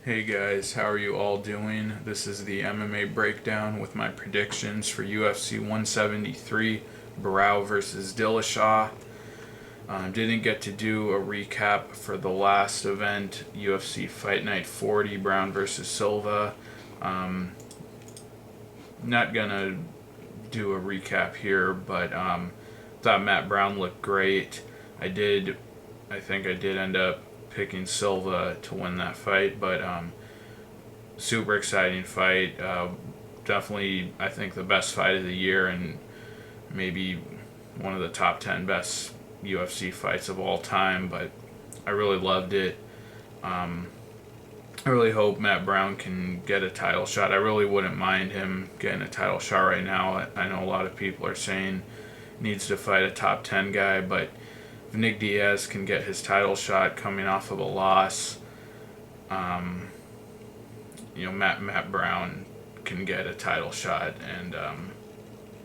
Hey guys, how are you all doing? This is the MMA breakdown with my predictions for UFC 173, Barao versus Dillashaw. Didn't get to do a recap for the last event, UFC Fight Night 40, Brown versus Silva. Not gonna do a recap here, but thought Matt Brown looked great. I think I did end up picking Silva to win that fight, but super exciting fight. Definitely, I think the best fight of the year, and maybe one of the top 10 best UFC fights of all time. But I really loved it. I really hope Matt Brown can get a title shot. I really wouldn't mind him getting a title shot right now. I know a lot of people are saying he needs to fight a top 10 guy, but if Nick Diaz can get his title shot coming off of a loss, Matt Brown can get a title shot, and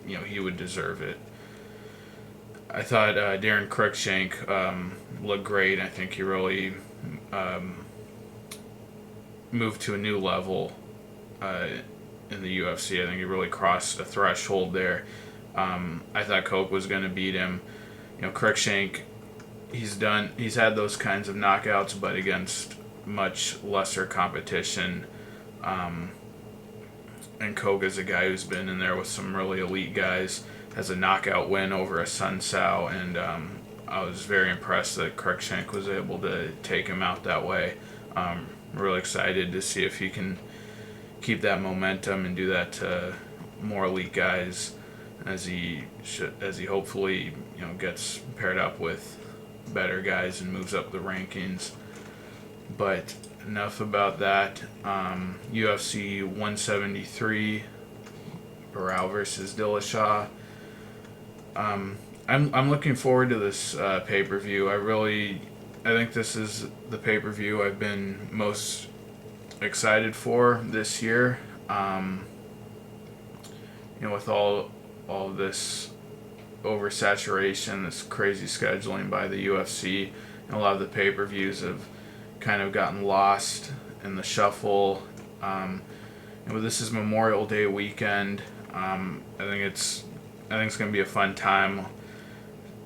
he would deserve it. I thought Darren Cruikshank looked great. I think he really moved to a new level in the UFC. I think he really crossed a threshold there. I thought Coke was going to beat him. Cruikshank, he's had those kinds of knockouts, but against much lesser competition. And Koga is a guy who's been in there with some really elite guys. Has a knockout win over a Sun Sao, and I was very impressed that Cruikshank was able to take him out that way. Really excited to see if he can keep that momentum and do that to more elite guys as he hopefully gets paired up with better guys and moves up the rankings. But enough about that. UFC 173, Barao versus Dillashaw. I'm looking forward to this pay-per-view. I think this is the pay-per-view I've been most excited for this year. With all of this oversaturation, this crazy scheduling by the UFC, and a lot of the pay-per-views have kind of gotten lost in the shuffle. This is Memorial Day weekend. I think it's going to be a fun time.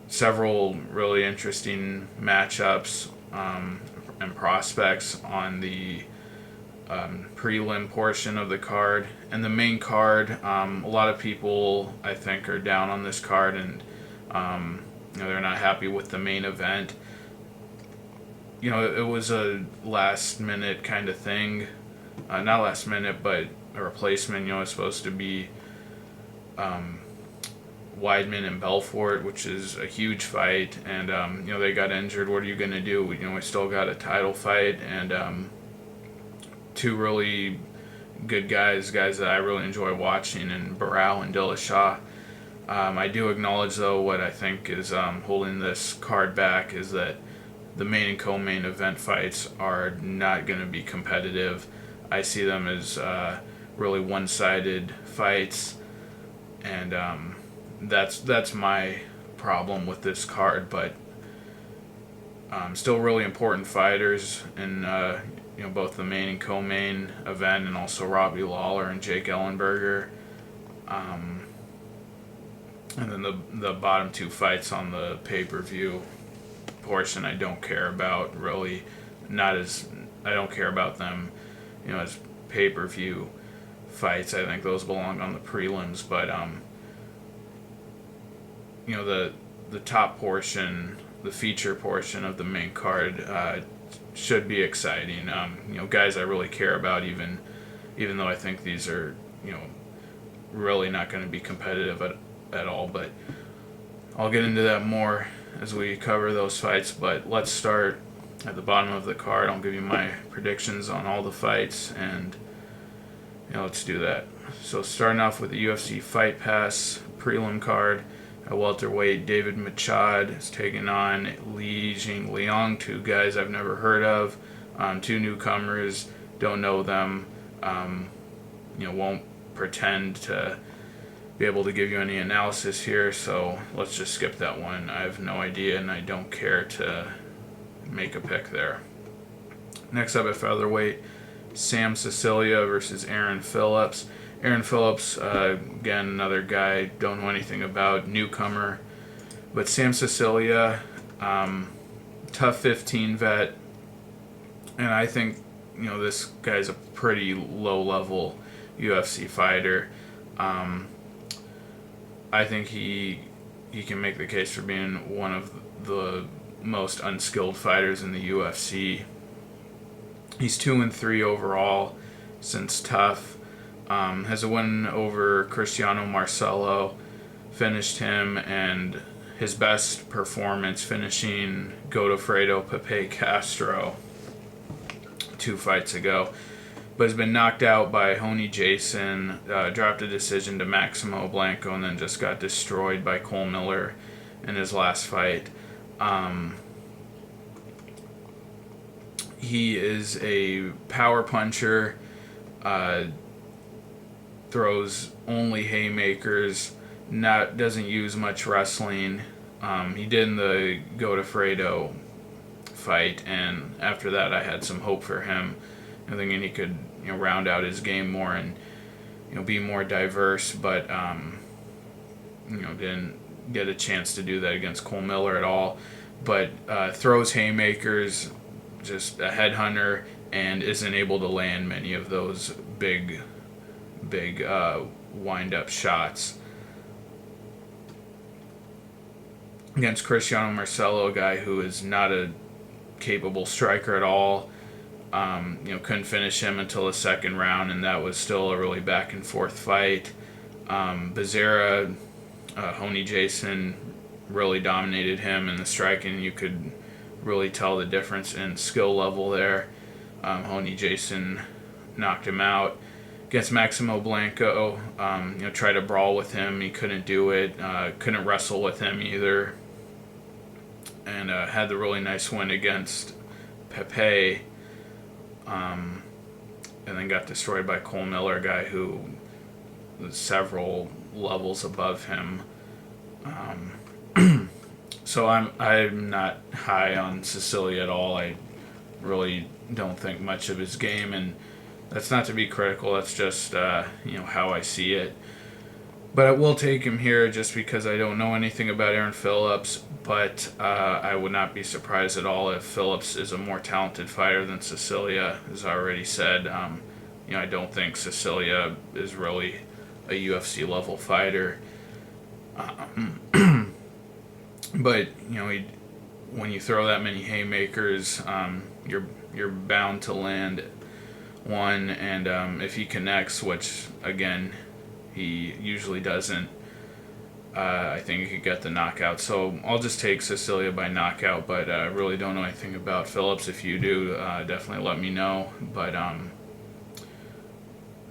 Several really interesting matchups and prospects on the prelim portion of the card. And the main card, a lot of people I think are down on this card, and they're not happy with the main event. It was a last minute kind of thing. Not last minute, but a replacement. It's supposed to be Weidman and Belfort, which is a huge fight, and they got injured. What are you going to do? We still got a title fight, and two really good guys that I really enjoy watching, and Barao and Dillashaw. I do acknowledge, though, what I think is holding this card back is that the main and co-main event fights are not going to be competitive. I see them as really one-sided fights, and that's my problem with this card. But still really important fighters in both the main and co-main event, and also Robbie Lawler and Jake Ellenberger. And then the bottom two fights on the pay-per-view portion I don't care about, really. I don't care about them as pay-per-view fights. I think those belong on the prelims, but the top portion, the feature portion of the main card should be exciting. Guys I really care about, even though I think these are really not going to be competitive at all. But I'll get into that more as we cover those fights. But let's start at the bottom of the card. I'll give you my predictions on all the fights, and let's do that. So starting off with the UFC Fight Pass prelim card, at welterweight, David Machad is taking on Li Jingliang, two guys I've never heard of, two newcomers, don't know them, won't pretend to be able to give you any analysis here, so let's just skip that one. I have no idea, and I don't care to make a pick there. Next up at featherweight, Sam Sicilia versus Aaron Phillips. Aaron Phillips, again, another guy, don't know anything about, newcomer. But Sam Sicilia, tough 15 vet. And I think, this guy's a pretty low-level UFC fighter. I think he can make the case for being one of the most unskilled fighters in the UFC. He's 2-3 overall since tough. Has a win over Cristiano Marcelo, finished him, and his best performance finishing Godofredo Pepe Castro 2 fights ago. But has been knocked out by Honey Jason, dropped a decision to Maximo Blanco, and then just got destroyed by Cole Miller in his last fight. He is a power puncher, throws only haymakers, doesn't use much wrestling. He did in the Godofredo fight, and after that I had some hope for him. I'm thinking he could round out his game more and be more diverse, but didn't get a chance to do that against Cole Miller at all. But throws haymakers, just a headhunter, and isn't able to land many of those big wind-up shots. Against Cristiano Marcelo, a guy who is not a capable striker at all. Couldn't finish him until the second round, and that was still a really back and forth fight. Bezerra, Honey Jason really dominated him in the striking. You could really tell the difference in skill level there. Honey Jason knocked him out. Against Maximo Blanco, tried to brawl with him. He couldn't do it. Couldn't wrestle with him either. And had the really nice win against Pepe. And then got destroyed by Cole Miller, a guy who was several levels above him. So I'm not high on Sicilia at all. I really don't think much of his game, and that's not to be critical. That's just how I see it. But I will take him here just because I don't know anything about Aaron Phillips. But I would not be surprised at all if Phillips is a more talented fighter than Sicilia, as I already said. I don't think Sicilia is really a UFC level fighter. But when you throw that many haymakers, you're bound to land one, and if he connects, which again he usually doesn't, I think he could get the knockout. So I'll just take Sicilia by knockout, but I really don't know anything about Phillips. If you do, definitely let me know. But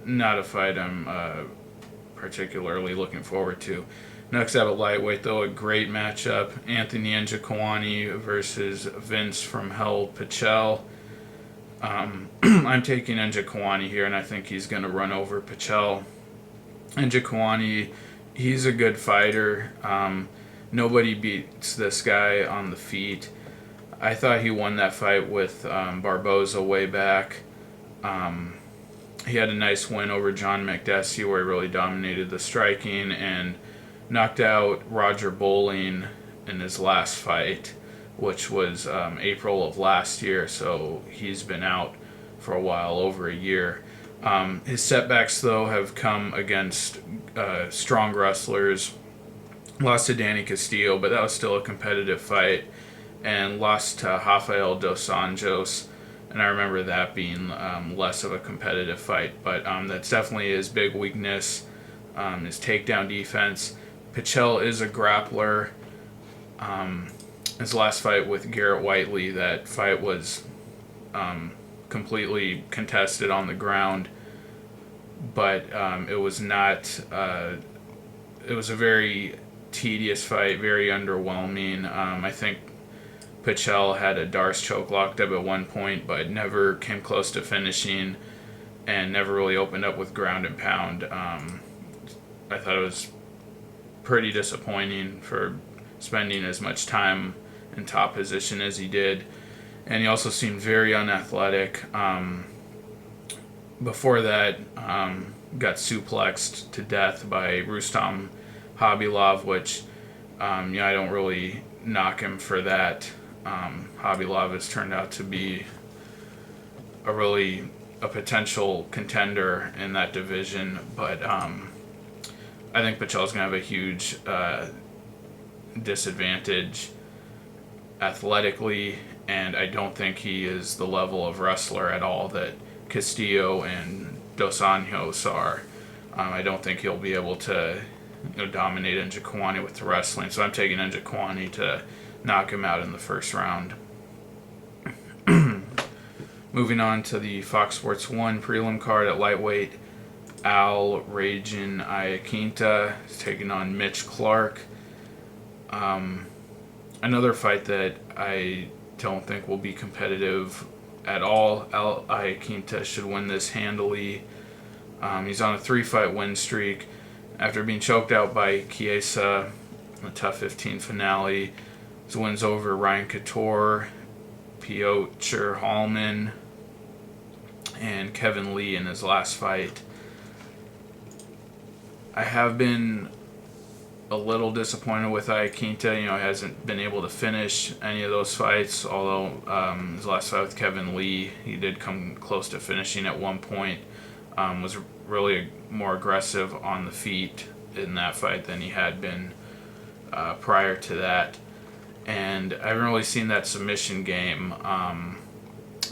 not a fight I'm particularly looking forward to. Next out of lightweight, though, a great matchup. Anthony Njokuani versus Vince from Hell Pichel. I'm taking Njokuani here, and I think he's going to run over Pichel. Njokuani, he's a good fighter. Nobody beats this guy on the feet. I thought he won that fight with Barboza way back. He had a nice win over John McDessie where he really dominated the striking and knocked out Roger Bowling in his last fight, which was April of last year, so he's been out for a while, over a year. His setbacks, though, have come against strong wrestlers. Lost to Danny Castillo, but that was still a competitive fight, and lost to Rafael dos Anjos, and I remember that being less of a competitive fight, but that's definitely his big weakness, his takedown defense. Pichel is a grappler. His last fight with Garrett Whiteley, that fight was completely contested on the ground, but it was not. It was a very tedious fight, very underwhelming. I think Pichel had a Darce choke locked up at one point, but never came close to finishing, and never really opened up with ground and pound. I thought it was pretty disappointing for spending as much time in top position as he did, and he also seemed very unathletic. before that, got suplexed to death by Rustam Khabilov, which I don't really knock him for that. Khabilov has turned out to be a potential contender in that division, but I think Pachel's going to have a huge disadvantage athletically, and I don't think he is the level of wrestler at all that Castillo and Dos Anjos are. I don't think he'll be able to dominate Njokuani with the wrestling, so I'm taking Njokuani to knock him out in the first round. Moving on to the Fox Sports 1 prelim card at lightweight, Al Ragin Iaquinta is taking on Mitch Clark. Another fight that I don't think will be competitive at all. Al Iaquinta should win this handily. He's on a 3-fight win streak after being choked out by Chiesa in the Tough 15 finale. His wins over Ryan Couture, Piotr Hallman, and Kevin Lee in his last fight. I have been a little disappointed with Iaquinta. He hasn't been able to finish any of those fights, although his last fight with Kevin Lee, he did come close to finishing at one point. Was really more aggressive on the feet in that fight than he had been prior to that. And I haven't really seen that submission game,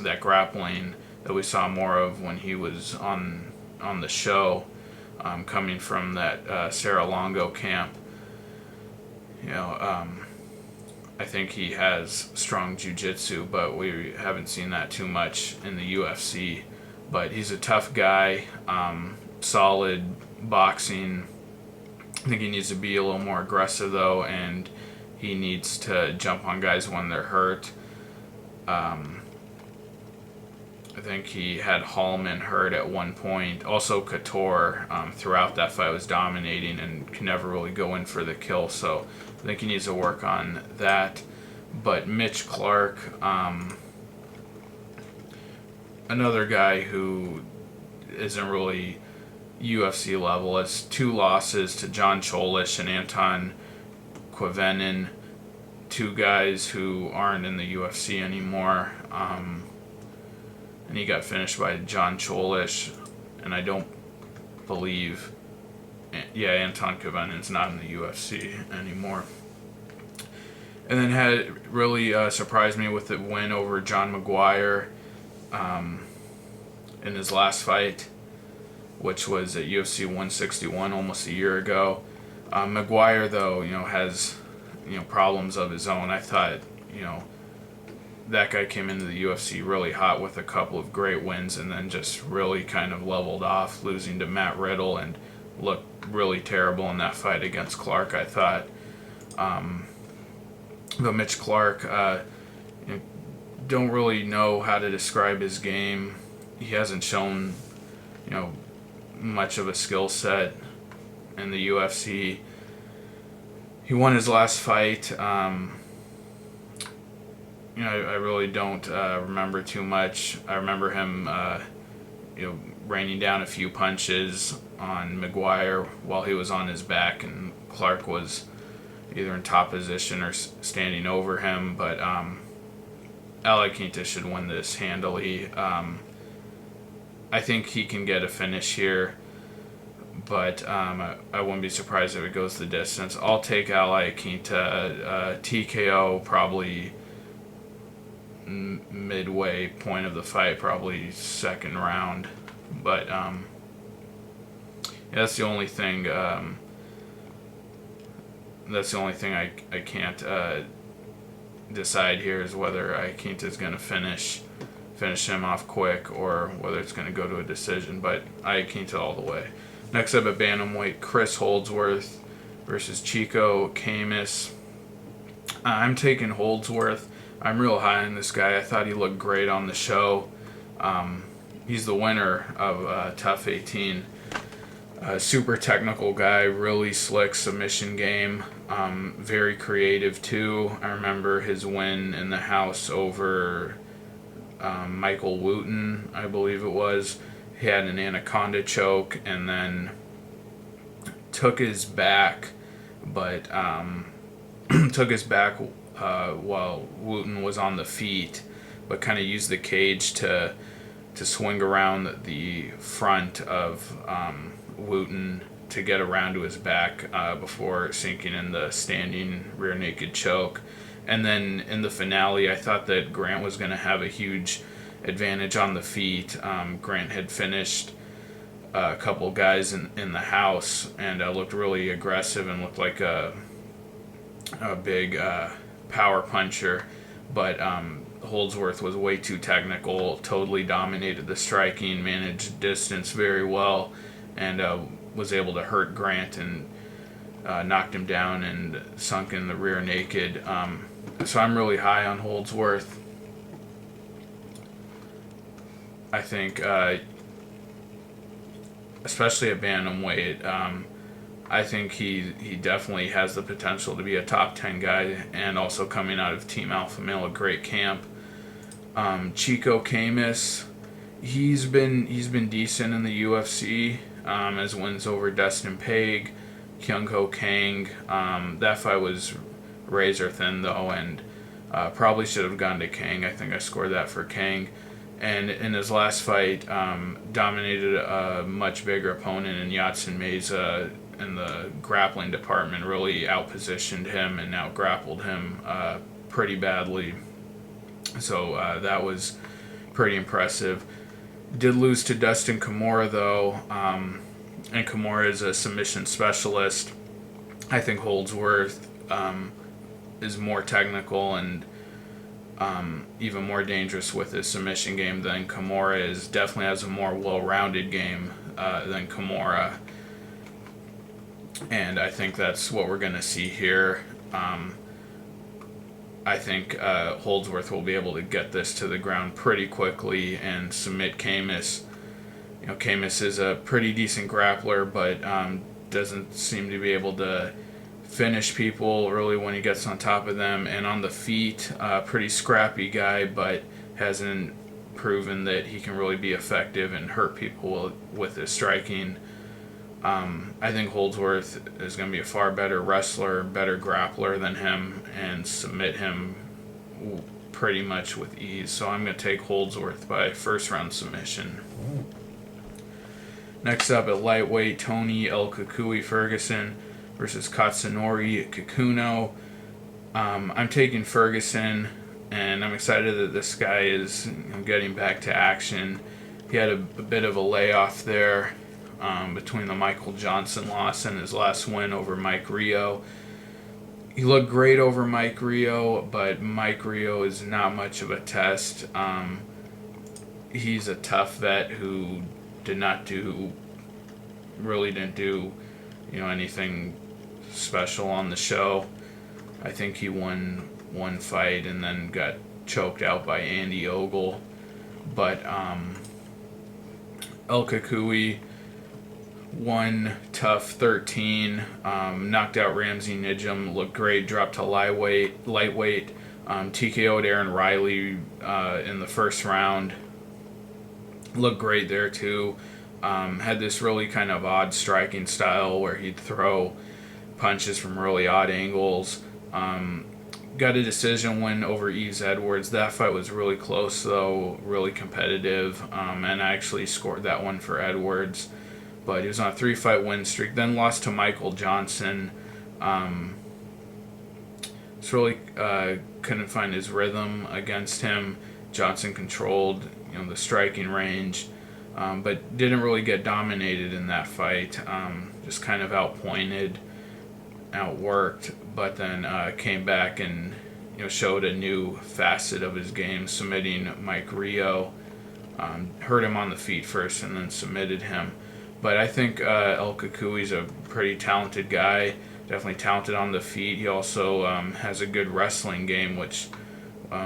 that grappling that we saw more of when he was on the show, coming from that Sarah Longo camp. I think he has strong jiu-jitsu, but we haven't seen that too much in the UFC. But he's a tough guy, solid boxing. I think he needs to be a little more aggressive, though, and he needs to jump on guys when they're hurt. I think he had Hallman hurt at one point. Also, Couture throughout that fight was dominating and can never really go in for the kill. So I think he needs to work on that. But Mitch Clark, another guy who isn't really UFC level, has 2 losses to John Cholish and Anton Quevenin, 2 guys who aren't in the UFC anymore. And he got finished by John Cholish, and I don't believe, Anton Quevenin's not in the UFC anymore. And then had really surprised me with the win over John Maguire in his last fight, which was at UFC 161 almost a year ago. Maguire, though, has problems of his own. I thought, that guy came into the UFC really hot with a couple of great wins and then just really kind of leveled off, losing to Matt Riddle, and looked really terrible in that fight against Clark, I thought. But Mitch Clark, don't really know how to describe his game. He hasn't shown, much of a skill set in the UFC. He won his last fight. I really don't remember too much. I remember him, raining down a few punches on Maguire while he was on his back, and Clark was either in top position or standing over him. But Al Iaquinta should win this handily. I think he can get a finish here, but I wouldn't be surprised if it goes the distance. I'll take Al Iaquinta, TKO probably midway point of the fight, probably second round. But that's the only thing. That's the only thing I can't decide here, is whether Iaquinta is going to finish him off quick or whether it's going to go to a decision. But Iaquinta all the way. Next up at bantamweight, Chris Holdsworth versus Chico Camus. I'm taking Holdsworth. I'm real high on this guy. I thought he looked great on the show. He's the winner of Tough 18. Super technical guy, really slick submission game. Very creative too. I remember his win in the house over Michael Wooten, I believe it was. he had an anaconda choke and then took his back, but took his back while Wooten was on the feet, but kind of used the cage to swing around the front of Wooten to get around to his back before sinking in the standing rear naked choke. And then in the finale, I thought that Grant was going to have a huge advantage on the feet. Grant had finished a couple guys in the house and looked really aggressive and looked like a big power puncher, but Holdsworth was way too technical, totally dominated the striking, managed distance very well, and was able to hurt Grant and knocked him down and sunk in the rear naked. So I'm really high on Holdsworth. I think, especially at bantamweight, I think he definitely has the potential to be a top 10 guy, and also coming out of Team Alpha Male, a great camp. Chico Camus, he's been decent in the UFC, as wins over Dustin Paige, Kyung Ho Kang. That fight was razor thin though, and probably should have gone to Kang. I think I scored that for Kang. And in his last fight, dominated a much bigger opponent in Yatsen Meza in the grappling department, really outpositioned him and out-grappled him pretty badly. So that was pretty impressive. Did lose to Dustin Kimura, though, and Kimura is a submission specialist. I think Holdsworth is more technical and even more dangerous with his submission game than Kimura is. Definitely has a more well-rounded game than Kimura. And I think that's what we're going to see here. I think Holdsworth will be able to get this to the ground pretty quickly and submit Camus. You know, Camus is a pretty decent grappler, but doesn't seem to be able to finish people really when he gets on top of them. And on the feet, pretty scrappy guy, but hasn't proven that he can really be effective and hurt people with his striking. I think Holdsworth is going to be a far better wrestler, better grappler than him, and submit him pretty much with ease. So I'm going to take Holdsworth by first round submission. Next up at lightweight, Tony El Cucuy Ferguson versus Katsunori Kikuno. I'm taking Ferguson, and I'm excited that this guy is getting back to action. He had a bit of a layoff there between the Michael Johnson loss and his last win over Mike Rio. He looked great over Mike Rio, but Mike Rio is not much of a test. He's a tough vet who didn't do anything special on the show. I think he won one fight and then got choked out by Andy Ogle. But El Cucuy won tough 13, knocked out Ramsey Nijum, looked great, dropped to lightweight, TKO'd Aaron Riley in the first round, looked great there too. Had this really kind of odd striking style where he'd throw punches from really odd angles. Got a decision win over Yves Edwards. That fight was really close though, really competitive, and I actually scored that one for Edwards. But he was on a 3-fight win streak, then lost to Michael Johnson. Just really couldn't find his rhythm against him. Johnson controlled the striking range, but didn't really get dominated in that fight. Just kind of outpointed, outworked, but then came back and showed a new facet of his game, submitting Mike Rio. Hurt him on the feet first and then submitted him. But I think El Cucuy's a pretty talented guy, definitely talented on the feet. He also has a good wrestling game, which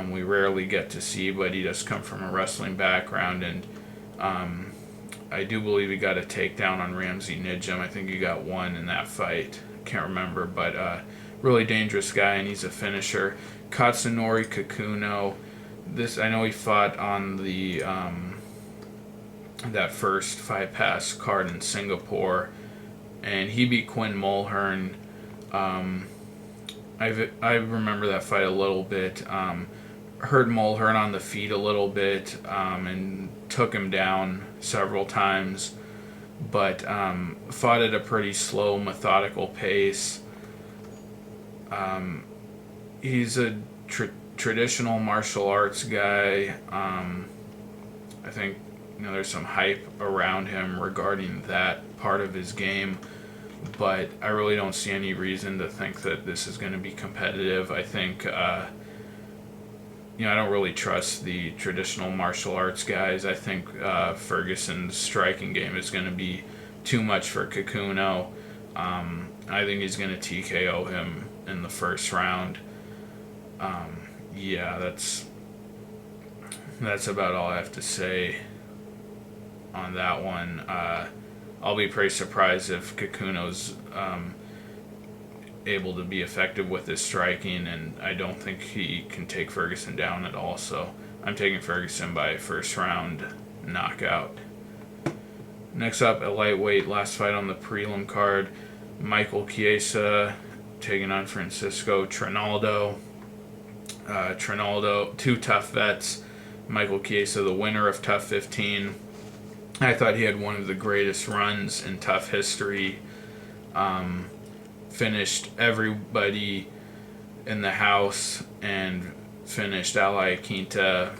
we rarely get to see, but he does come from a wrestling background, and I do believe he got a takedown on Ramsey Nijum. I think he got one in that fight. Can't remember, but really dangerous guy, and he's a finisher. Katsunori Kikuno, I know he fought on the that first 5-pass card in Singapore, and he beat Quinn Mulhern. I remember that fight a little bit. Heard Mulhern on the feet a little bit, and took him down several times, but fought at a pretty slow, methodical pace. He's a traditional martial arts guy. I think there's some hype around him regarding that part of his game, but I really don't see any reason to think that this is going to be competitive. I think I don't really trust the traditional martial arts guys. I think Ferguson's striking game is going to be too much for Kikuno. I think he's going to TKO him in the first round. That's about all I have to say on that one. I'll be pretty surprised if Kikuno's able to be effective with his striking, and I don't think he can take Ferguson down at all. So I'm taking Ferguson by first round knockout. Next up, at lightweight, last fight on the prelim card, Michael Chiesa taking on Francisco Trinaldo. Trinaldo, 2 tough vets. Michael Chiesa, the winner of Tough 15. I thought he had one of the greatest runs in Tough history. Finished everybody in the house and finished Ally Quinta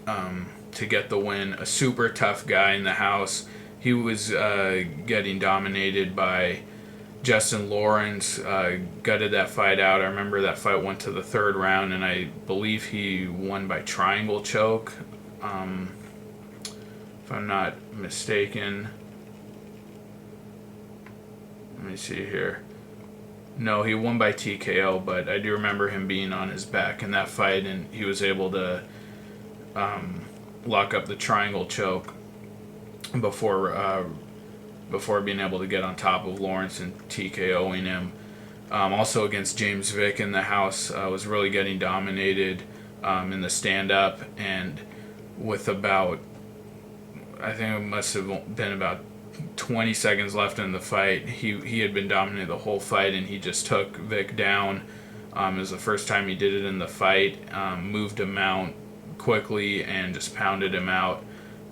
to get the win. A super tough guy in the house. He was getting dominated by Justin Lawrence, gutted that fight out. I remember that fight went to the 3rd round, and I believe he won by triangle choke, if I'm not mistaken. Let me see here. No, he won by TKO, but I do remember him being on his back in that fight, and he was able to lock up the triangle choke before being able to get on top of Lawrence and TKOing him. Also against James Vick in the house, was really getting dominated in the stand-up, and with about, I think it must have been about 20 seconds left in the fight, he had been dominated the whole fight, and he just took Vick down. It was the first time he did it in the fight, moved him out quickly and just pounded him out.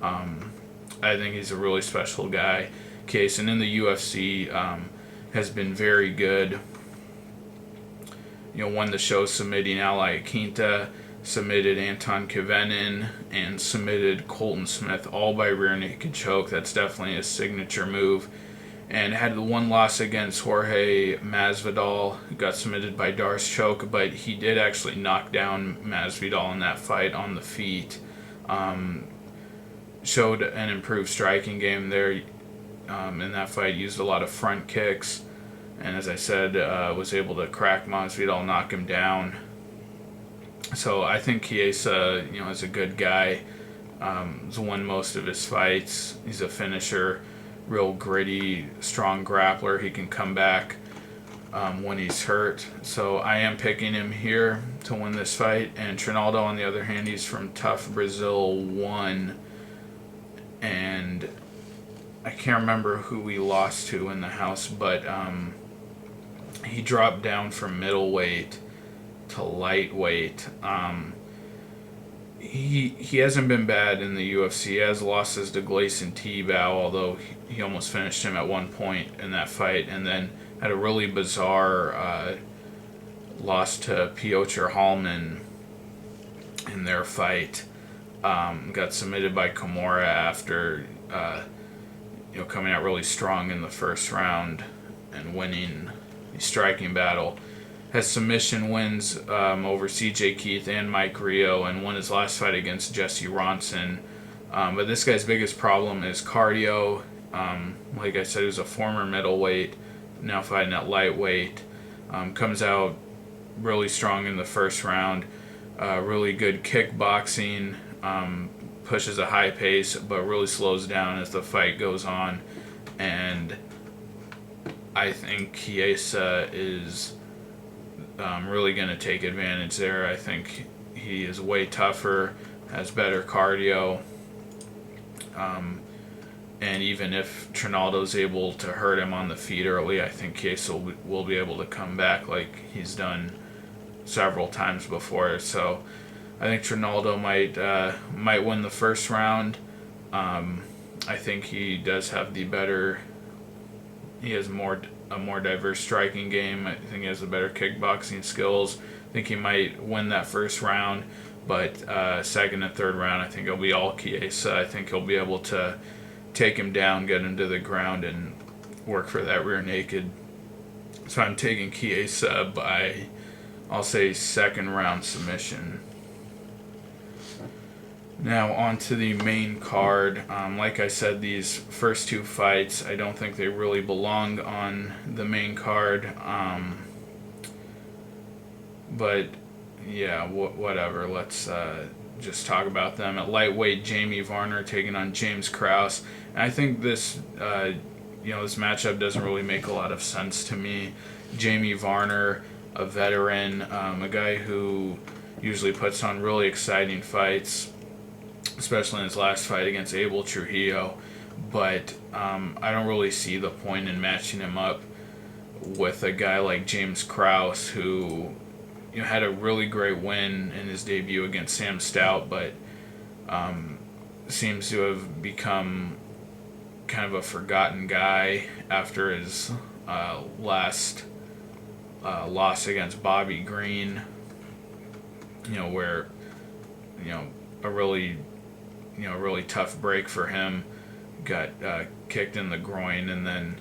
I think he's a really special guy. Case, and in the UFC, has been very good. Won the show submitting Ally Quinta, submitted Anton Kavenin, and submitted Colton Smith, all by rear naked choke. That's definitely a signature move. And had the one loss against Jorge Masvidal, who got submitted by Darce choke, but he did actually knock down Masvidal in that fight on the feet. Showed an improved striking game there. In that fight, used a lot of front kicks, and as I said, was able to crack Masvidal, knock him down. So I think Chiesa, is a good guy. He's won most of his fights. He's a finisher, real gritty, strong grappler. He can come back when he's hurt. So I am picking him here to win this fight. And Trinaldo, on the other hand, he's from Tough Brazil 1, and I can't remember who he lost to in the house, but he dropped down from middleweight to lightweight. He hasn't been bad in the UFC. He has losses to Gleison Tebow, although he almost finished him at one point in that fight, and then had a really bizarre loss to Piotr Hallman in their fight. Got submitted by Kimura after coming out really strong in the first round and winning the striking battle. Has submission wins over CJ Keith and Mike Rio, and won his last fight against Jesse Ronson. But this guy's biggest problem is cardio. Like I said, he was a former middleweight, now fighting at lightweight. Comes out really strong in the first round. Really good kickboxing. Pushes a high pace, but really slows down as the fight goes on. And I think Chiesa is really going to take advantage there. I think he is way tougher, has better cardio. And even if Trinaldo's able to hurt him on the feet early, I think Chiesa will be able to come back like he's done several times before. So I think Trinaldo might win the first round. I think he does have the better. He has a more diverse striking game. I think he has the better kickboxing skills. I think he might win that first round, but second and third round, I think it'll be all Chiesa. I think he'll be able to take him down, get him to the ground, and work for that rear naked. So I'm taking Chiesa by, I'll say, second round submission. Now on to the main card. Like I said, these first two fights, I don't think they really belong on the main card. But yeah, whatever. Let's just talk about them. At lightweight, Jamie Varner taking on James Krause. And I think this, this matchup doesn't really make a lot of sense to me. Jamie Varner, a veteran, a guy who usually puts on really exciting fights, especially in his last fight against Abel Trujillo. But I don't really see the point in matching him up with a guy like James Krause, who had a really great win in his debut against Sam Stout, but seems to have become kind of a forgotten guy after his last loss against Bobby Green. Where a really tough break for him, got kicked in the groin and then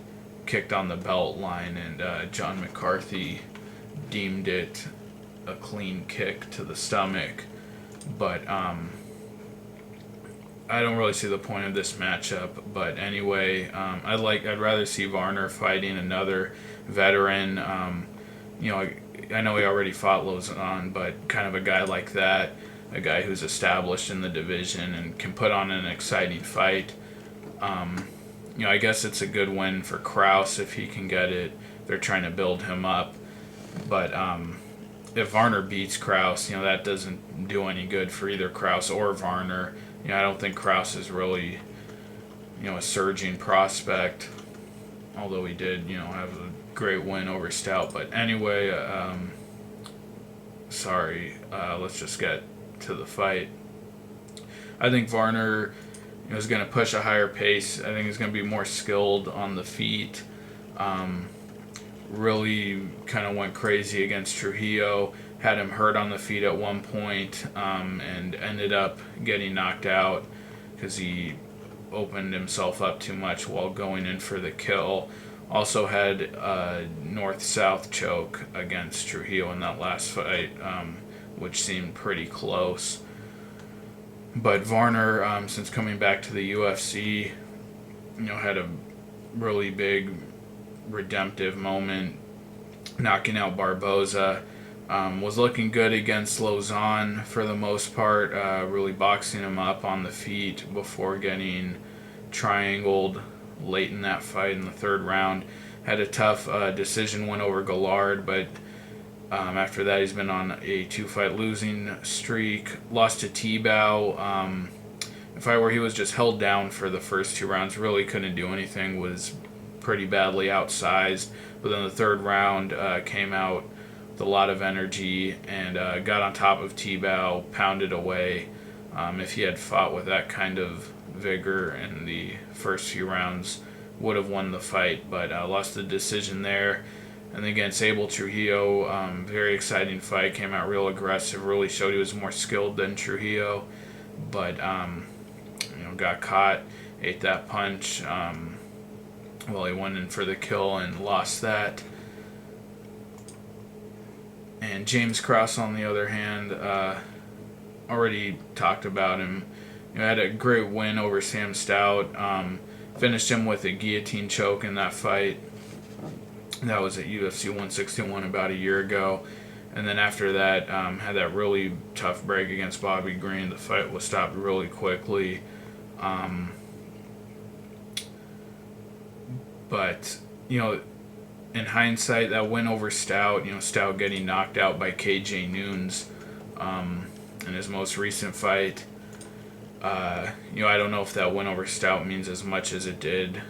kicked on the belt line, and John McCarthy deemed it a clean kick to the stomach. But I don't really see the point of this matchup. But anyway, I'd rather see Varner fighting another veteran. I know he already fought Lozon, but kind of a guy like that, a guy who's established in the division and can put on an exciting fight. I guess it's a good win for Krause if he can get it. They're trying to build him up. But if Varner beats Krause, that doesn't do any good for either Krause or Varner. I don't think Krause is really, a surging prospect, although he did, have a great win over Stout. But anyway, let's just get to the fight. I think Varner is going to push a higher pace. I think he's going to be more skilled on the feet. Really kind of went crazy against Trujillo, had him hurt on the feet at one point, and ended up getting knocked out because he opened himself up too much while going in for the kill. Also had a north-south choke against Trujillo in that last fight, which seemed pretty close. But Varner, since coming back to the UFC, had a really big redemptive moment, knocking out Barboza. Was looking good against Lozon for the most part, really boxing him up on the feet before getting triangled late in that fight in the third round. Had a tough decision win over Gallard, but after that he's been on a 2-fight losing streak. Lost to Tebow. A fight where he was just held down for the first 2 rounds, really couldn't do anything, was pretty badly outsized. But then the third round came out with a lot of energy and got on top of Tebow, pounded away. If he had fought with that kind of vigor in the first few rounds, would have won the fight, but lost the decision there. And against Abel Trujillo, very exciting fight, came out real aggressive, really showed he was more skilled than Trujillo, but got caught, ate that punch. He went in for the kill and lost that. And James Krause, on the other hand, already talked about him. Had a great win over Sam Stout. Finished him with a guillotine choke in that fight. That was at UFC 161 about a year ago. And then after that, had that really tough break against Bobby Green. The fight was stopped really quickly. But, in hindsight, that win over Stout, Stout getting knocked out by KJ Noons in his most recent fight, I don't know if that win over Stout means as much as it did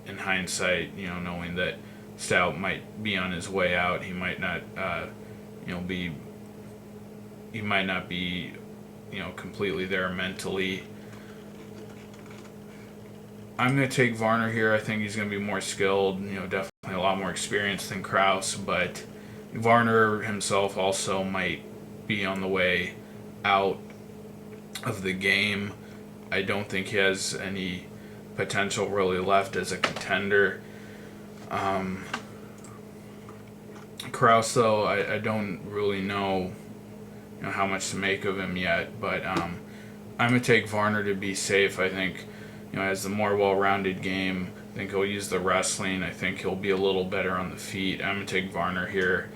in hindsight, knowing that Stout might be on his way out. He might not, he might not be, completely there mentally. I'm going to take Varner here. I think he's going to be more skilled, definitely a lot more experienced than Krause, but Varner himself also might be on the way out of the game. I don't think he has any potential really left as a contender. Krause, though, I don't really know, how much to make of him yet, but I'm going to take Varner to be safe. I think, has the more well-rounded game. I think he'll use the wrestling. I think he'll be a little better on the feet. I'm going to take Varner here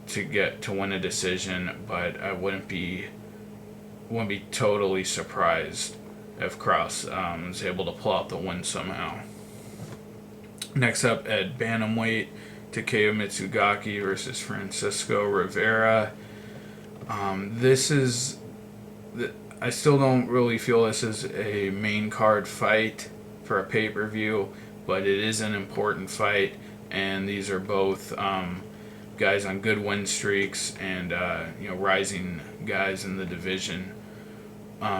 to win a decision, but I wouldn't be totally surprised if Krause is able to pull out the win somehow. Next up at bantamweight, Takeya Mizugaki versus Francisco Rivera. I still don't really feel this is a main card fight for a pay-per-view, but it is an important fight, and these are both guys on good win streaks and rising guys in the division.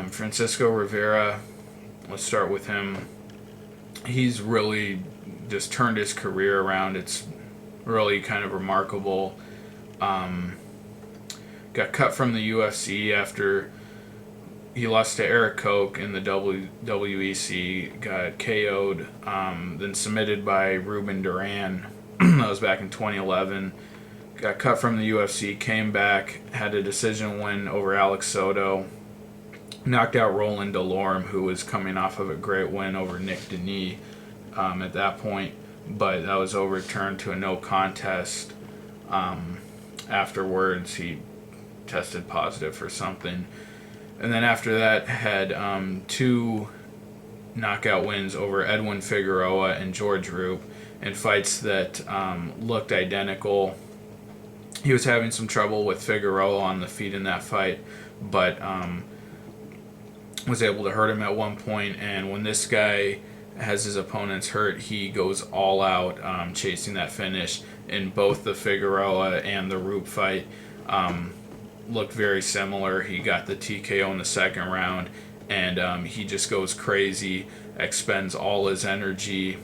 Francisco Rivera, let's start with him. He's really just turned his career around. It's really kind of remarkable. Got cut from the UFC after he lost to Eric Koch in the WEC, got KO'd, then submitted by Ruben Duran. That was back in 2011. Got cut from the UFC, came back, had a decision win over Alex Soto, knocked out Roland Delorme, who was coming off of a great win over Nick Denis at that point, but that was overturned to a no contest. Afterwards, he tested positive for something. And then after that, had two knockout wins over Edwin Figueroa and George Roop in fights that looked identical. He was having some trouble with Figueroa on the feet in that fight, but was able to hurt him at one point. And when this guy has his opponents hurt, he goes all out, chasing that finish. In both the Figueroa and the Roop fight, looked very similar. He got the TKO in the second round, and he just goes crazy, expends all his energy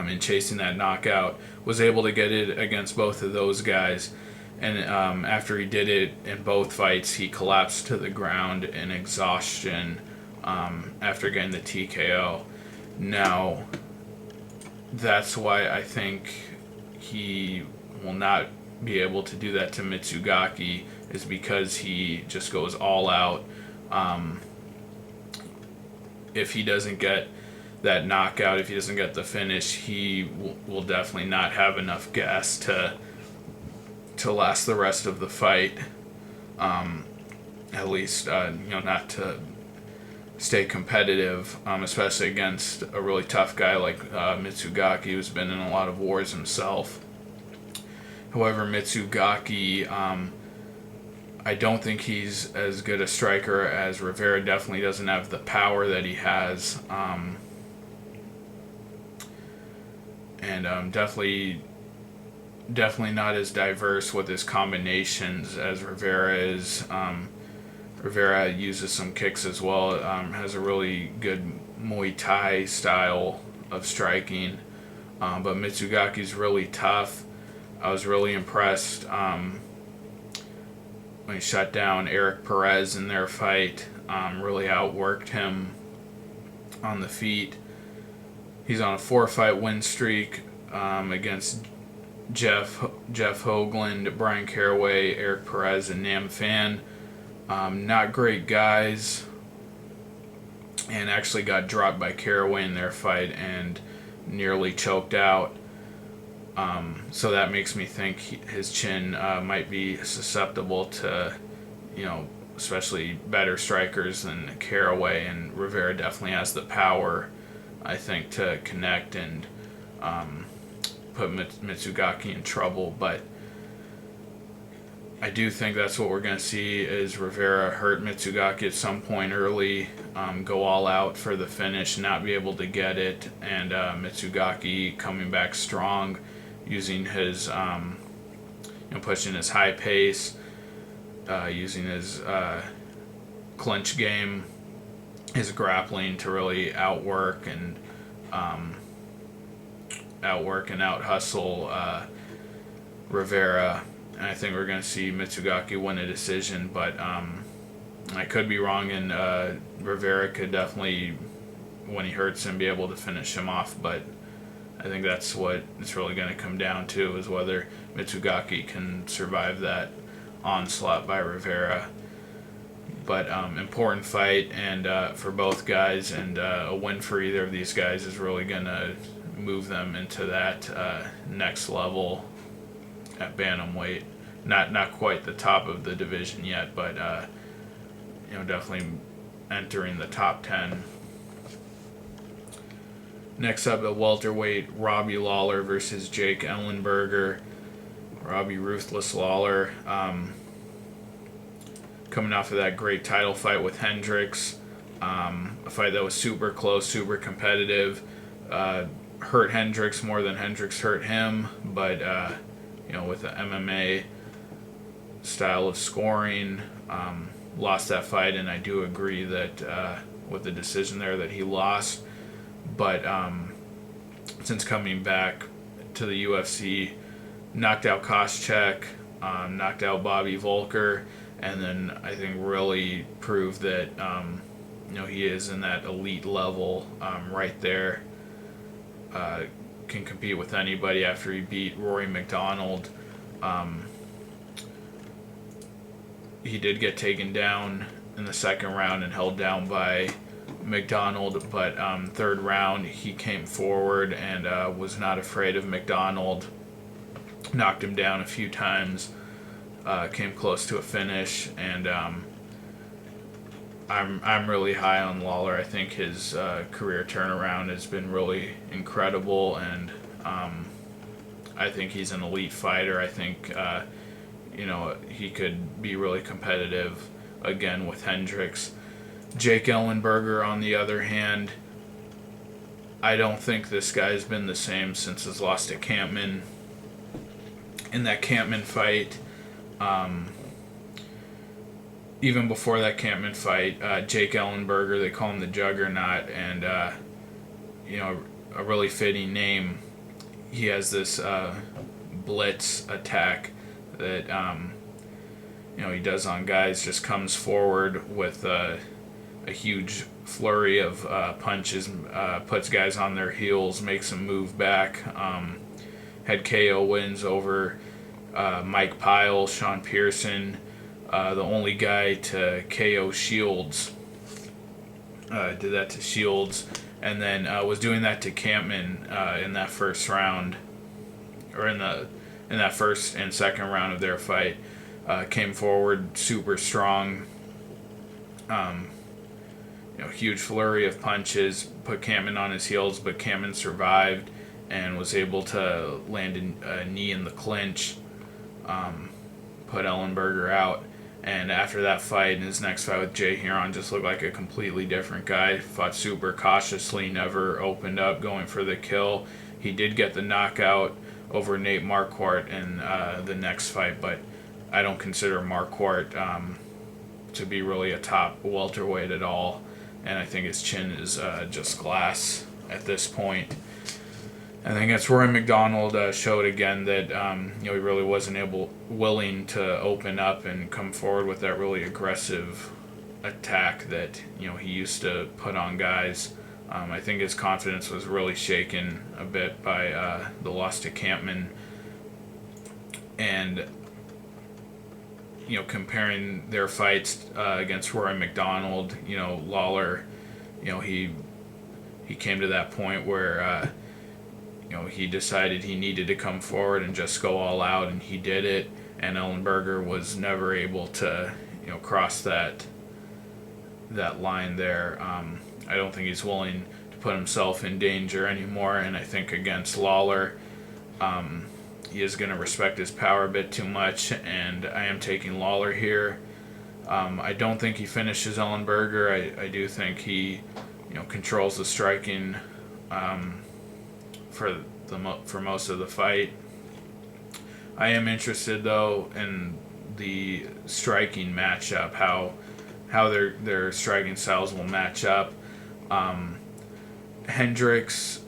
in chasing that knockout. Was able to get it against both of those guys, and after he did it in both fights, he collapsed to the ground in exhaustion after getting the TKO. Now, that's why I think he will not be able to do that to Mizugaki, is because he just goes all out. If he doesn't get that knockout, if he doesn't get the finish, he will definitely not have enough gas to last the rest of the fight. At least, not to stay competitive, especially against a really tough guy like Mizugaki, who's been in a lot of wars himself. However, Mizugaki, I don't think he's as good a striker as Rivera. Definitely doesn't have the power that he has. And definitely not as diverse with his combinations as Rivera is. Rivera uses some kicks as well. Has a really good Muay Thai style of striking. But Mitsugaki's really tough. I was really impressed when he shut down Eric Perez in their fight. Really outworked him on the feet. He's on a 4-fight win streak against Jeff Hoagland, Brian Caraway, Eric Perez, and Nam Phan. Not great guys, and actually got dropped by Caraway in their fight and nearly choked out. So that makes me think his chin might be susceptible to, especially better strikers than Caraway, and Rivera definitely has the power, I think, to connect and put Mizugaki in trouble. But I do think that's what we're going to see is Rivera hurt Mizugaki at some point early, go all out for the finish, not be able to get it, and Mizugaki coming back strong, using his, pushing his high pace, using his clinch game, his grappling to really outwork and out hustle Rivera. And I think we're going to see Mizugaki win a decision, but I could be wrong, and Rivera could definitely, when he hurts him, be able to finish him off. But I think that's what it's really going to come down to, is whether Mizugaki can survive that onslaught by Rivera. But important fight and for both guys, and a win for either of these guys is really going to move them into that next level at bantamweight. Not quite the top of the division yet, but definitely entering the top 10. Next up at welterweight, Robbie Lawler versus Jake Ellenberger. Robbie Ruthless Lawler, coming off of that great title fight with Hendricks, a fight that was super close, super competitive. Hurt Hendricks more than Hendricks hurt him, but with the MMA style of scoring, lost that fight, and I do agree that with the decision there that he lost. But since coming back to the UFC, knocked out Koscheck, knocked out Bobby Volker, and then I think really proved that he is in that elite level right there. Can compete with anybody after he beat Rory McDonald. He did get taken down in the second round and held down by McDonald, but third round he came forward and was not afraid of McDonald, knocked him down a few times, came close to a finish, and I'm really high on Lawler. I think his career turnaround has been really incredible, and I think he's an elite fighter. I think he could be really competitive again with Hendricks. Jake Ellenberger, on the other hand, I don't think this guy's been the same since his loss to Campman. In that Campman fight, even before that Campman fight, Jake Ellenberger, they call him the Juggernaut, and a really fitting name. He has this blitz attack that he does on guys. Just comes forward with a huge flurry of punches, puts guys on their heels, makes them move back. Had KO wins over Mike Pyle, Sean Pearson, the only guy to KO Shields. Did that to Shields, and then was doing that to Campman in that first round, or in that first and second round of their fight. Came forward super strong. Huge flurry of punches, put Campman on his heels, but Campman survived and was able to land a knee in the clinch, put Ellenberger out. And after that fight, and his next fight with Jay Heron, just looked like a completely different guy. Fought super cautiously, never opened up, going for the kill. He did get the knockout over Nate Marquardt in the next fight, but I don't consider Marquardt to be really a top welterweight at all. And I think his chin is just glass at this point. I think that's Rory McDonald showed again that he really wasn't willing to open up and come forward with that really aggressive attack that he used to put on guys. I think his confidence was really shaken a bit by the loss to Campman, and comparing their fights against Rory McDonald, Lawler, he came to that point where he decided he needed to come forward and just go all out, and he did it. And Ellenberger was never able to cross that line there. I don't think he's willing to put himself in danger anymore. And I think against Lawler, he is going to respect his power a bit too much, and I am taking Lawler here. I don't think he finishes Ellenberger. I do think he, controls the striking for most of the fight. I am interested though in the striking matchup, how their striking styles will match up. Hendricks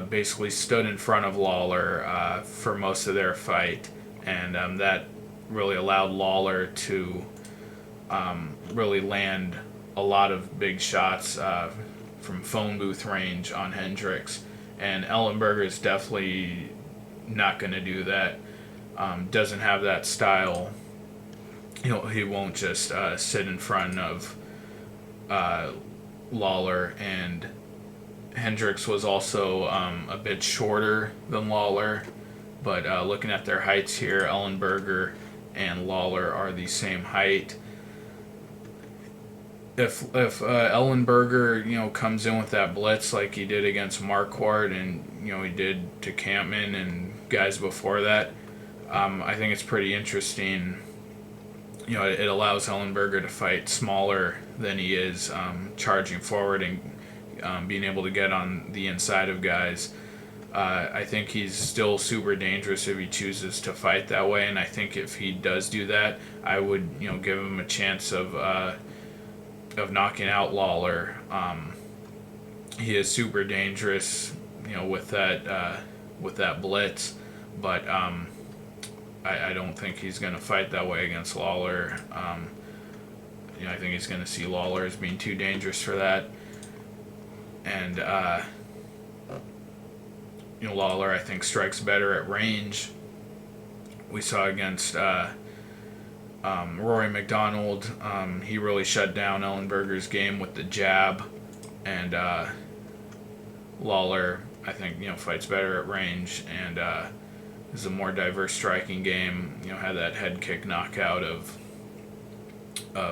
basically stood in front of Lawler for most of their fight, and that really allowed Lawler to really land a lot of big shots from phone booth range on Hendricks. And Ellenberger is definitely not going to do that. Doesn't have that style. He won't just sit in front of Lawler. And Hendricks was also a bit shorter than Lawler. But looking at their heights here, Ellenberger and Lawler are the same height. If Ellenberger comes in with that blitz like he did against Marquardt and he did to Campman and guys before that, I think it's pretty interesting. It allows Ellenberger to fight smaller than he is, charging forward and being able to get on the inside of guys. I think he's still super dangerous if he chooses to fight that way, and I think if he does do that, I would give him a chance of knocking out Lawler. He is super dangerous, with that blitz, but I don't think he's going to fight that way against Lawler. I think he's going to see Lawler as being too dangerous for that, and Lawler I think strikes better at range. We saw against Rory McDonald, he really shut down Ellenberger's game with the jab, and Lawler, I think, fights better at range and is a more diverse striking game. Had that head kick knockout of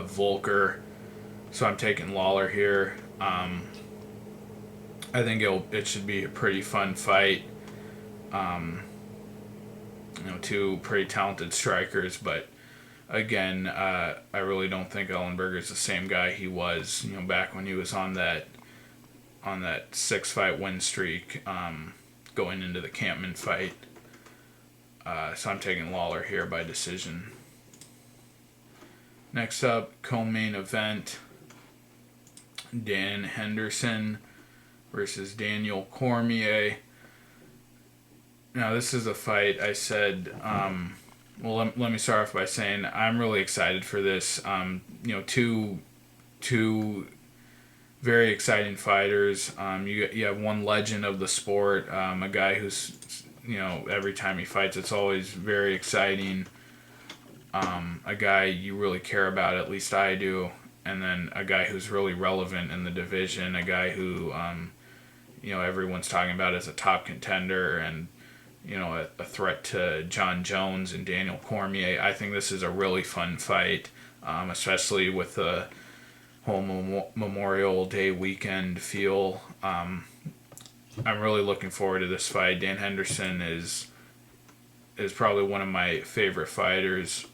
Volker, so I'm taking Lawler here. I think it should be a pretty fun fight. Two pretty talented strikers, but again, I really don't think Ellenberger is the same guy he was, back when he was on that 6-fight win streak, going into the Campman fight. So I'm taking Lawler here by decision. Next up, co-main event: Dan Henderson versus Daniel Cormier. Now, this is a fight I said. Well, let me start off by saying I'm really excited for this. Two very exciting fighters. You have one legend of the sport, a guy who's, every time he fights, it's always very exciting. A guy you really care about, at least I do, and then a guy who's really relevant in the division, a guy who, everyone's talking about as a top contender and, a threat to John Jones and Daniel Cormier. I think this is a really fun fight, especially with the whole Memorial Day weekend feel. I'm really looking forward to this fight. Dan Henderson is probably one of my favorite fighters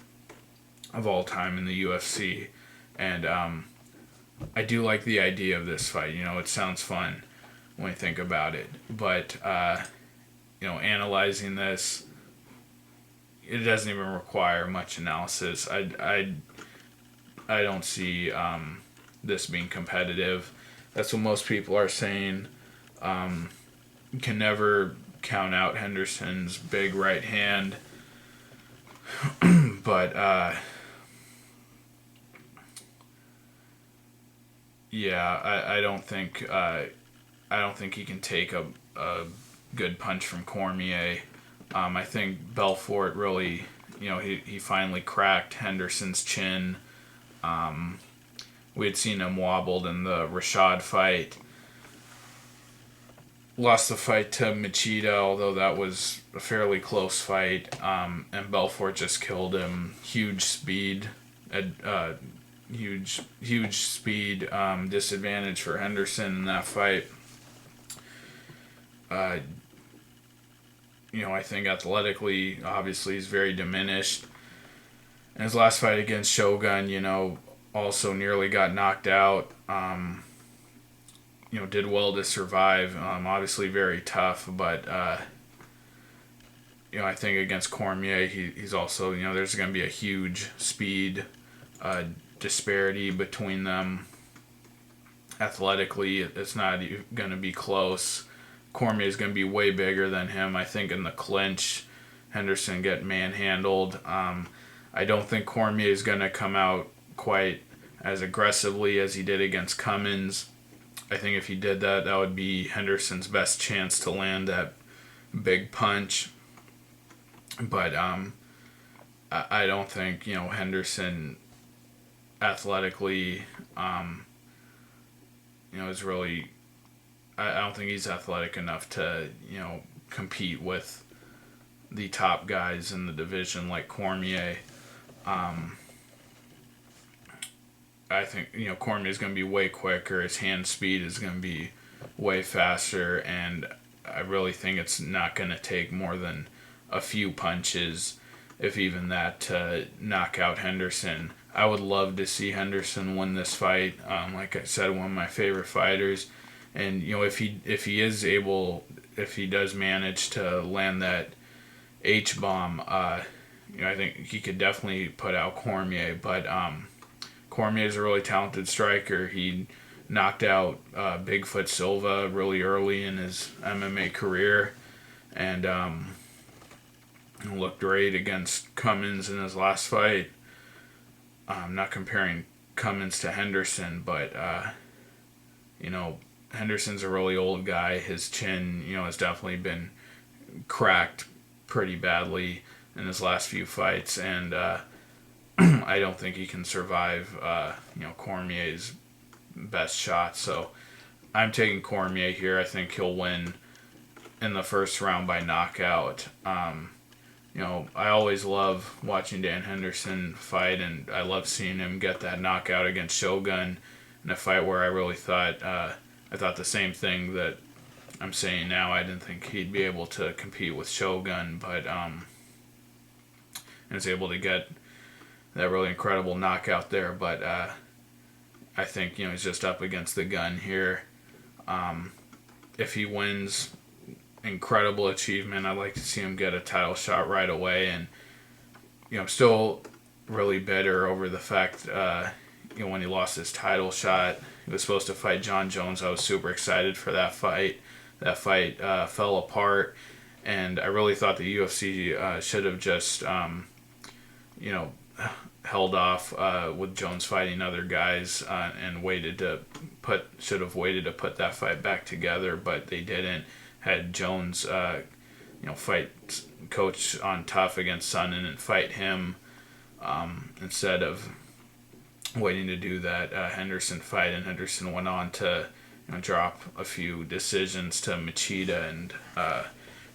of all time in the UFC, and I do like the idea of this fight. It sounds fun when you think about it, but analyzing this, it doesn't even require much analysis. I don't see this being competitive. That's what most people are saying. Can never count out Henderson's big right hand, but I don't think he can take a good punch from Cormier. I think Belfort really, he finally cracked Henderson's chin. We had seen him wobbled in the Rashad fight. Lost the fight to Machida, although that was a fairly close fight. And Belfort just killed him. Huge speed, huge speed disadvantage for Henderson in that fight. I think athletically, obviously, he's very diminished. In his last fight against Shogun, also nearly got knocked out. Did well to survive. Obviously, very tough, but I think against Cormier, he's also, there's going to be a huge speed disparity between them. Athletically, it's not going to be close. Cormier is going to be way bigger than him. I think in the clinch, Henderson get manhandled. I don't think Cormier is going to come out quite as aggressively as he did against Cummins. I think if he did that, that would be Henderson's best chance to land that big punch. But I don't think, Henderson athletically, is really... I don't think he's athletic enough to, compete with the top guys in the division like Cormier. I think, Cormier is going to be way quicker. His hand speed is going to be way faster, and I really think it's not going to take more than a few punches, if even that, to knock out Henderson. I would love to see Henderson win this fight. Like I said, one of my favorite fighters. And, if he does manage to land that H-bomb, I think he could definitely put out Cormier. But Cormier is a really talented striker. He knocked out Bigfoot Silva really early in his MMA career, and looked great against Cummins in his last fight. I'm not comparing Cummins to Henderson, but Henderson's a really old guy. His chin, has definitely been cracked pretty badly in his last few fights, and I don't think he can survive, Cormier's best shot. So I'm taking Cormier here. I think he'll win in the first round by knockout. I always love watching Dan Henderson fight, and I love seeing him get that knockout against Shogun in a fight where I really thought, I thought the same thing that I'm saying now. I didn't think he'd be able to compete with Shogun, but and was able to get that really incredible knockout there. But I think, he's just up against the gun here. If he wins, incredible achievement. I'd like to see him get a title shot right away. And, I'm still really bitter over the fact, when he lost his title shot. He was supposed to fight John Jones. I was super excited for that fight. That fight fell apart, and I really thought the UFC should have just, held off with Jones fighting other guys and should have waited to put that fight back together, but they didn't. Had Jones, fight Coach on Tough against Sonnen and fight him instead of waiting to do that Henderson fight, and Henderson went on to drop a few decisions to Machida, and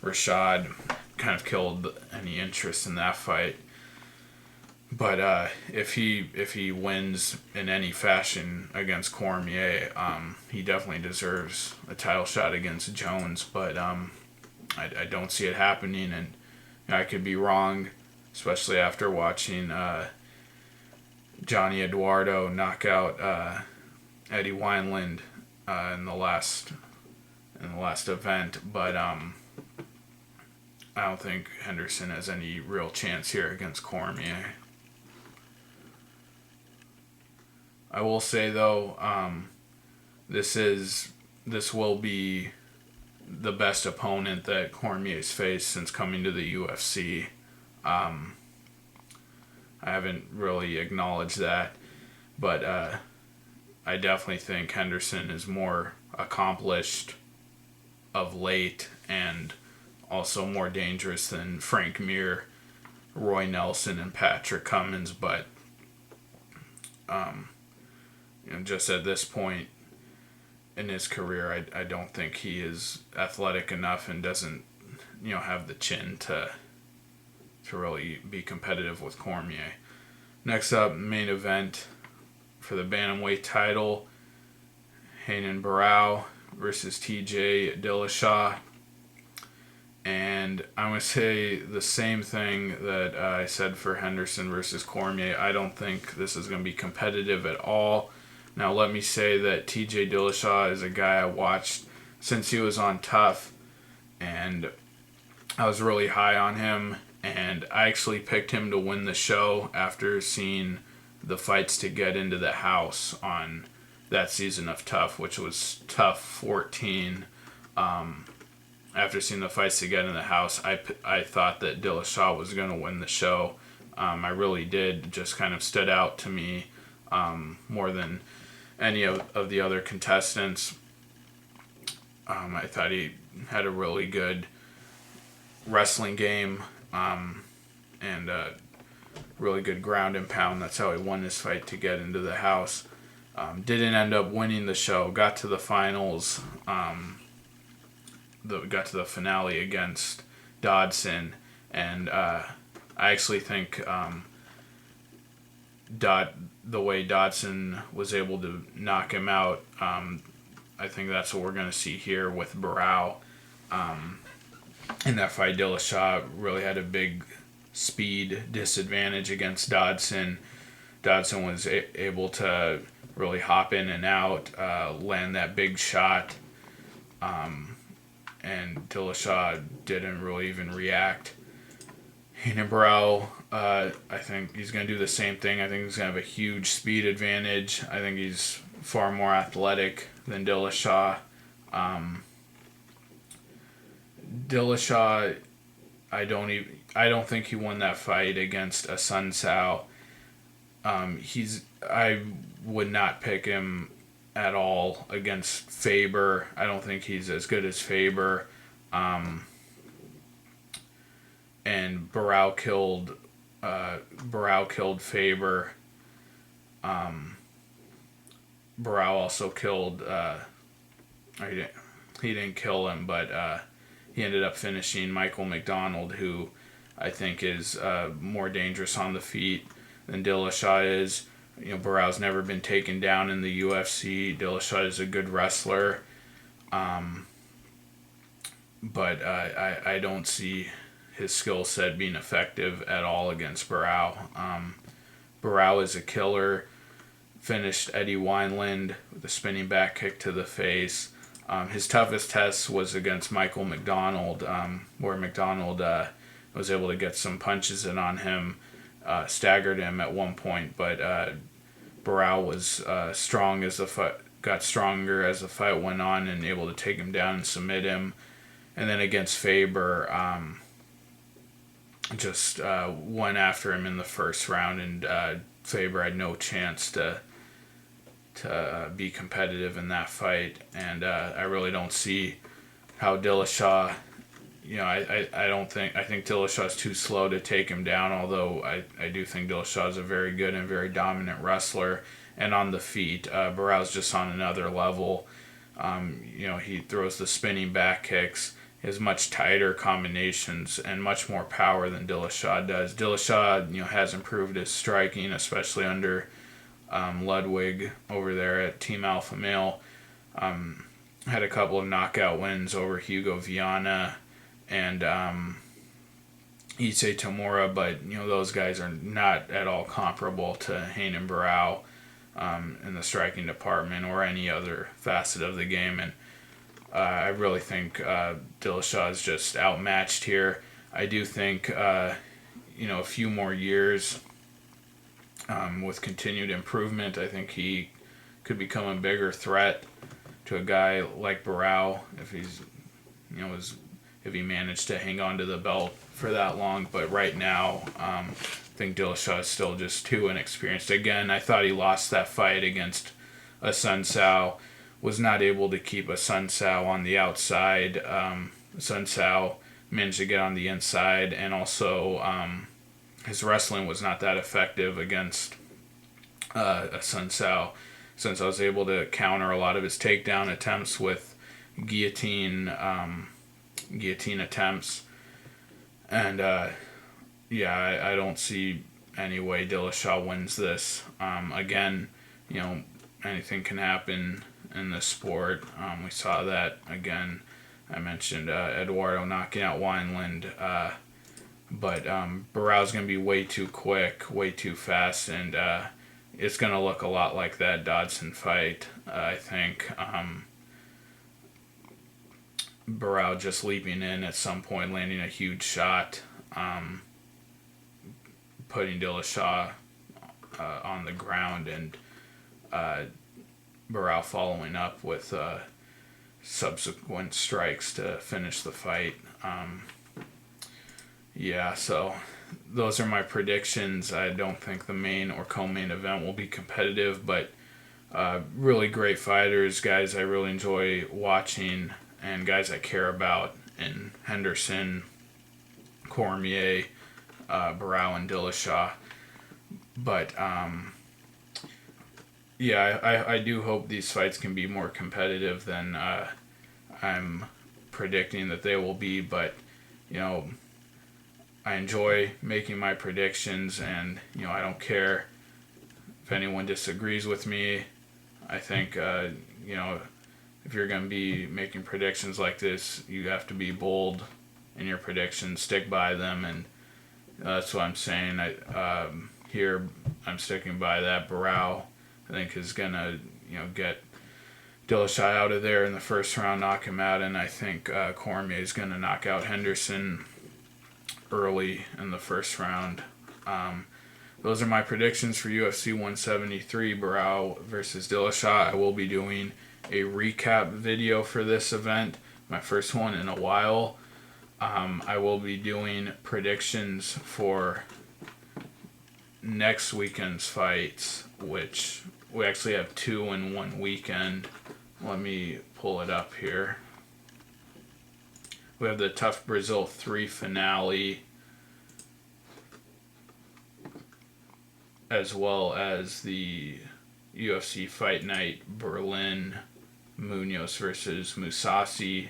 Rashad kind of killed any interest in that fight. But if he wins in any fashion against Cormier, he definitely deserves a title shot against Jones. But I don't see it happening, and I could be wrong, especially after watching Johnny Eduardo knock out Eddie Wineland in the last event, but I don't think Henderson has any real chance here against Cormier. I will say though, this will be the best opponent that Cormier's faced since coming to the UFC. I haven't really acknowledged that, but I definitely think Henderson is more accomplished of late and also more dangerous than Frank Mir, Roy Nelson, and Patrick Cummins. But just at this point in his career, I don't think he is athletic enough and doesn't have the chin to really be competitive with Cormier. Next up, main event for the bantamweight title, Barao versus TJ Dillashaw. And And I'm going to say the same thing that I said for Henderson versus Cormier. I don't think this is going to be competitive at all. Now, let me say that TJ Dillashaw is a guy I watched since he was on Tough, and I was really high on him, and I actually picked him to win the show after seeing the fights to get into the house on that season of Tough, which was Tough 14. After seeing the fights to get in the house, I thought that Dillashaw was going to win the show. I really did. It just kind of stood out to me more than any of the other contestants. I thought he had a really good wrestling game and really good ground and pound. That's how he won his fight to get into the house. Didn't end up winning the show. Got to the finals. Got to the finale against Dodson, and I actually think the way Dodson was able to knock him out, I think that's what we're going to see here with Barao. In that fight, Dillashaw really had a big speed disadvantage against Dodson. Dodson was able to really hop in and out, land that big shot, and Dillashaw didn't really even react. And Barao, I think he's going to do the same thing. I think he's going to have a huge speed advantage. I think he's far more athletic than Dillashaw. Dillashaw, I don't think he won that fight against a Sun Sao. I would not pick him at all against Faber. I don't think he's as good as Faber. And Barao killed Faber. Barao also killed. He didn't kill him, but he ended up finishing Michael McDonald, who I think is more dangerous on the feet than Dillashaw is. Barao's never been taken down in the UFC. Dillashaw is a good wrestler, but I don't see his skill set being effective at all against Barao. Barao is a killer. Finished Eddie Wineland with a spinning back kick to the face. His toughest test was against Michael McDonald, where McDonald was able to get some punches in on him, staggered him at one point, but Barao was strong as the fight got stronger as the fight went on and able to take him down and submit him. And then against Faber, just went after him in the first round, and Faber had no chance to be competitive in that fight. And I really don't see how Dillashaw, I think Dillashaw's too slow to take him down, although I do think Dillashaw is a very good and very dominant wrestler. And on the feet, Barao's just on another level. He throws the spinning back kicks. He has much tighter combinations and much more power than Dillashaw does. Dillashaw, has improved his striking, especially under Ludwig over there at Team Alpha Male. Had a couple of knockout wins over Hugo Viana and Issei Tamura, but those guys are not at all comparable to Hein and Barao in the striking department or any other facet of the game. And I really think Dillashaw is just outmatched here. I do think a few more years with continued improvement, I think he could become a bigger threat to a guy like Barao if he's if he managed to hang on to the belt for that long. But right now, I think Dillashaw is still just too inexperienced. Again, I thought he lost that fight against a Sun Sao. Was not able to keep a Sun Sao on the outside. Sun Sao managed to get on the inside, and also his wrestling was not that effective against a Sun Sao, since I was able to counter a lot of his takedown attempts with guillotine attempts. And I don't see any way Dillashaw wins this. Again, anything can happen in this sport. We saw that again I mentioned Eduardo knocking out Wineland. But Barao's going to be way too quick, way too fast, and it's going to look a lot like that Dodson fight, I think. Barao just leaping in at some point, landing a huge shot, putting Dillashaw on the ground, and Barao following up with subsequent strikes to finish the fight. Yeah, so those are my predictions. I don't think the main or co-main event will be competitive, but really great fighters, guys I really enjoy watching, and guys I care about, in Henderson, Cormier, Barao, and Dillashaw. But yeah, I do hope these fights can be more competitive than I'm predicting that they will be, but you know, I enjoy making my predictions, and you know, I don't care if anyone disagrees with me. I think you know, if you're going to be making predictions like this, you have to be bold in your predictions, stick by them, and that's what I'm saying. Here I'm sticking by that. Barao, I think, is going to, you know, get Dillashaw out of there in the first round, knock him out, and I think Cormier is going to knock out Henderson early in the first round. Those are my predictions for UFC 173, Barao versus Dillashaw. I will be doing a recap video for this event, my first one in a while. I will be doing predictions for next weekend's fights, which we actually have 2 in one weekend. Let me pull it up here. We have the Tough Brazil 3 finale, as well as the UFC Fight Night Berlin, Munoz versus Musasi.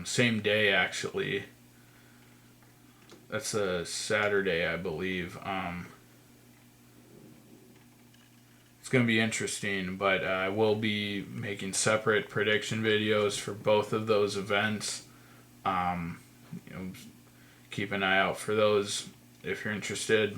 Same day, actually. That's a Saturday, I believe. It's going to be interesting, but I will be making separate prediction videos for both of those events. You know, keep an eye out for those if you're interested.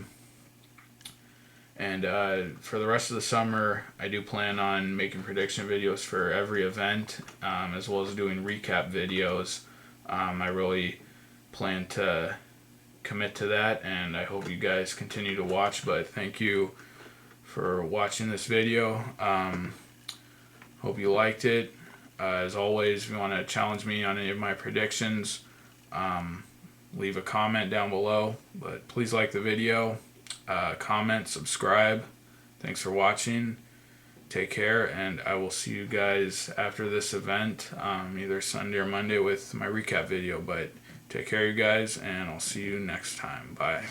And for the rest of the summer, I do plan on making prediction videos for every event, as well as doing recap videos. I really plan to commit to that, and I hope you guys continue to watch. But thank you for watching this video. Hope you liked it. As always, if you want to challenge me on any of my predictions, leave a comment down below. But please like the video, comment, subscribe. Thanks for watching. Take care, and I will see you guys after this event, either Sunday or Monday with my recap video. But take care, you guys, and I'll see you next time. Bye.